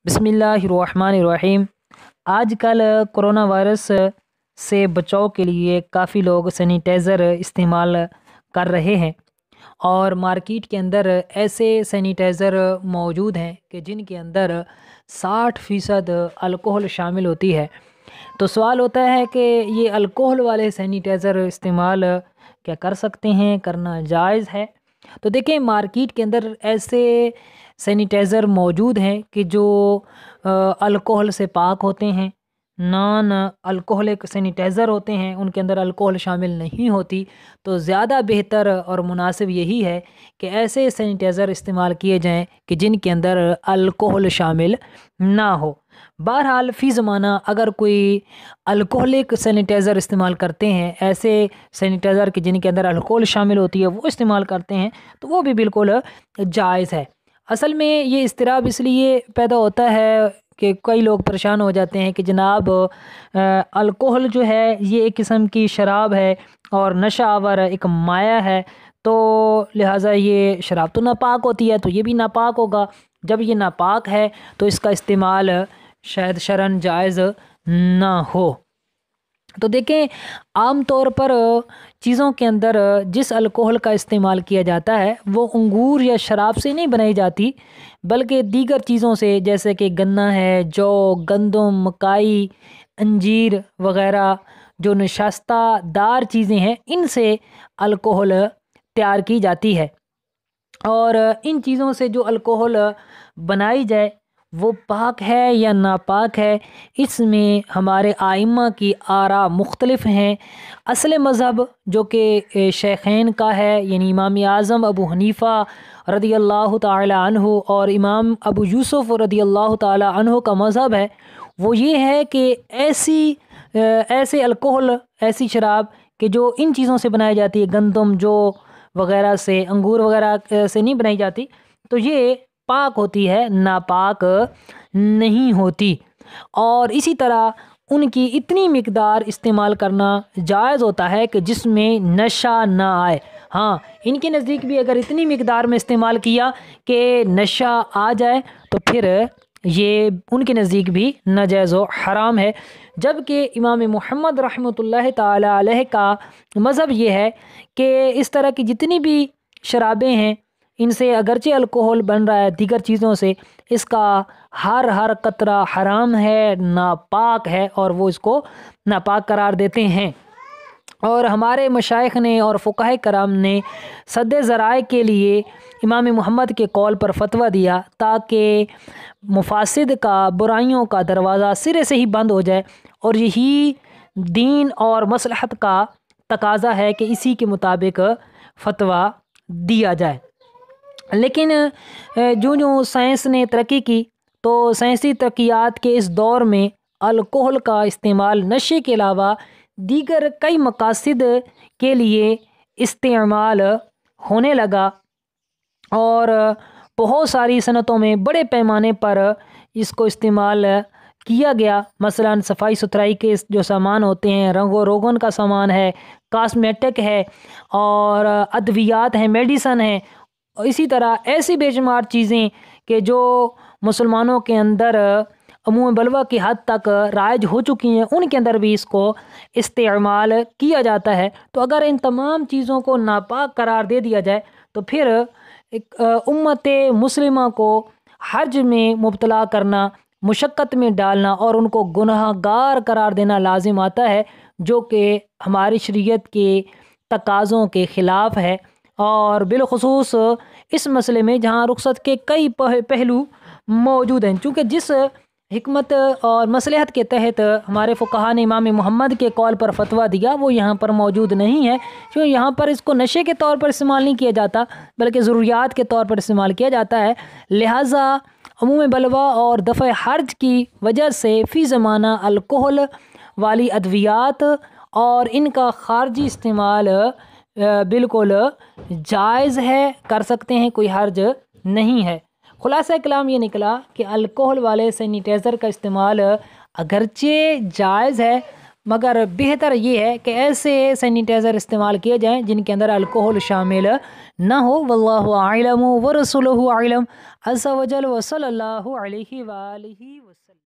बिस्मिल्लाहिर्रहमानिर्रहीम। आज कल कोरोना वायरस से बचाव के लिए काफ़ी लोग सैनिटाइज़र इस्तेमाल कर रहे हैं और मार्केट के अंदर ऐसे सैनिटाइज़र मौजूद हैं कि जिनके अंदर 60% अल्कोहल शामिल होती है। तो सवाल होता है कि ये अल्कोहल वाले सैनिटाइज़र इस्तेमाल क्या कर सकते हैं, करना जायज़ है? तो देखें, मार्केट के अंदर ऐसे सैनिटाइज़र मौजूद हैं कि जो अल्कोहल से पाक होते हैं। नॉन अल्कोहलिक सैनिटाइज़र होते हैं, उनके अंदर अल्कोहल शामिल नहीं होती। तो ज़्यादा बेहतर और मुनासिब यही है कि ऐसे सैनिटाइज़र इस्तेमाल किए जाएं कि जिनके अंदर अल्कोहल शामिल ना हो। बहरहाल फ़ी ज़माना अगर कोई अल्कोहलिक सैनिटाइज़र इस्तेमाल करते हैं, ऐसे सैनिटाइज़र कि जिनके अंदर अल्कोहल शामिल होती है, वो इस्तेमाल करते हैं, तो वो भी बिल्कुल जायज़ है। असल में ये इज़्तिराब इसलिए पैदा होता है कि कई लोग परेशान हो जाते हैं कि जनाब अल्कोहल जो है ये एक किस्म की शराब है और नशा आवर एक माया है, तो लिहाजा ये शराब तो नापाक होती है, तो ये भी नापाक होगा। जब ये नापाक है तो इसका इस्तेमाल शायद शरन जायज़ ना हो। तो देखें, आम तौर पर चीज़ों के अंदर जिस अल्कोहल का इस्तेमाल किया जाता है वो अंगूर या शराब से नहीं बनाई जाती, बल्कि दीगर चीज़ों से, जैसे कि गन्ना है, जौ, गंदम, मकाई, अंजीर वग़ैरह जो नशास्तादार चीज़ें हैं, इनसे अल्कोहल तैयार की जाती है। और इन चीज़ों से जो अल्कोहल बनाई जाए वो पाक है या नापाक है, इसमें हमारे आइम्मा की आरा मुख्तलिफ हैं। असल मज़हब जो कि शेखैन का है, यानी इमाम आज़म अबू हनीफ़ा रदी अल्लाह ताला अन्हु और इमाम अबू यूसुफ़ रदी अल्लाह ताला अन्हु का मज़हब है, वो ये है कि ऐसे अल्कोहल, ऐसी शराब कि जो इन चीज़ों से बनाई जाती है, गंदम, जौ वग़ैरह से, अंगूर वग़ैरह से नहीं बनाई जाती, तो ये पाक होती है, नापाक नहीं होती। और इसी तरह उनकी इतनी मिक़दार इस्तेमाल करना जायज़ होता है कि जिसमें नशा ना आए। हाँ, इनके नज़दीक भी अगर इतनी मिक़दार में इस्तेमाल किया कि नशा आ जाए तो फिर ये उनके नज़दीक भी नाजायज़ व हराम है। जबकि इमाम मुहम्मद रहमतुल्लाह ताला अलैह का मज़हब ये है कि इस तरह की जितनी भी शराबें हैं, इनसे अगरचे अल्कोहल बन रहा है दीगर चीज़ों से, इसका हर कतरा हराम है, नापाक है, और वो इसको नापाक करार देते हैं। और हमारे मशाइख ने और फ़ुक़हा कराम ने सद्दे ज़राए के लिए इमाम मुहम्मद के कौल पर फतवा दिया ताकि मुफासिद का, बुराइयों का दरवाज़ा सिरे से ही बंद हो जाए। और यही दीन और मसलहत का तकाज़ा है कि इसी के मुताबिक फतवा दिया जाए। लेकिन जो साइंस ने तरक्की की, तो साइंसी तरक्यात के इस दौर में अल्कोहल का इस्तेमाल नशे के अलावा दीगर कई मकासद के लिए इस्तेमाल होने लगा और बहुत सारी सनतों में बड़े पैमाने पर इसको इस्तेमाल किया गया। मसलन सफाई सुथराई के जो सामान होते हैं, रंगो रोगन का सामान है, कॉस्मेटिक है, और अद्वियात हैं, मेडिसन है। इसी तरह ऐसी बेशुमार चीज़ें कि जो मुसलमानों के अंदर अमूम बलवा की हद तक राइज हो चुकी हैं, उनके अंदर भी इसको इस्तेमाल किया जाता है। तो अगर इन तमाम चीज़ों को नापाक करार दे दिया जाए तो फिर एक उम्मत मुस्लिमा को हर्ज में मुब्तला करना, मुशक्क़त में डालना और उनको गुनहगार करार देना लाजिम आता है, जो कि हमारी शरीयत के तकाज़ों के ख़िलाफ़ है। और बिलख़ुसूस इस मसले में जहाँ रुख़सत के कई पहलू मौजूद हैं, चूँकि जिस हिकमत और मसलहत के तहत हमारे फ़ुक़हा ने इमाम मुहम्मद के कौल पर फतवा दिया, वो यहाँ पर मौजूद नहीं है। क्योंकि यहाँ पर इसको नशे के तौर पर इस्तेमाल नहीं किया जाता, बल्कि ज़रूरियात के तौर पर इस्तेमाल किया जाता है। लिहाजा अमूम बलवा और दफ़ा हर्ज की वजह से फ़ी ज़माना अल्कोहल वाली अद्वियात और इनका ख़ारजी इस्तेमाल बिल्कुल जायज़ है, कर सकते हैं, कोई हर्ज नहीं है। खुलासा कलाम ये निकला कि अल्कोहल वाले सैनिटाइज़र का इस्तेमाल अगरचे जायज़ है, مگر بہتر یہ ہے کہ ایسے سینیٹائزر استعمال کیے جائیں جن کے اندر الکوہل شامل نہ ہو۔ واللہ اعلم ورسولہ اعلم عز وجل وصلی اللہ علیہ وآلہ وسلم۔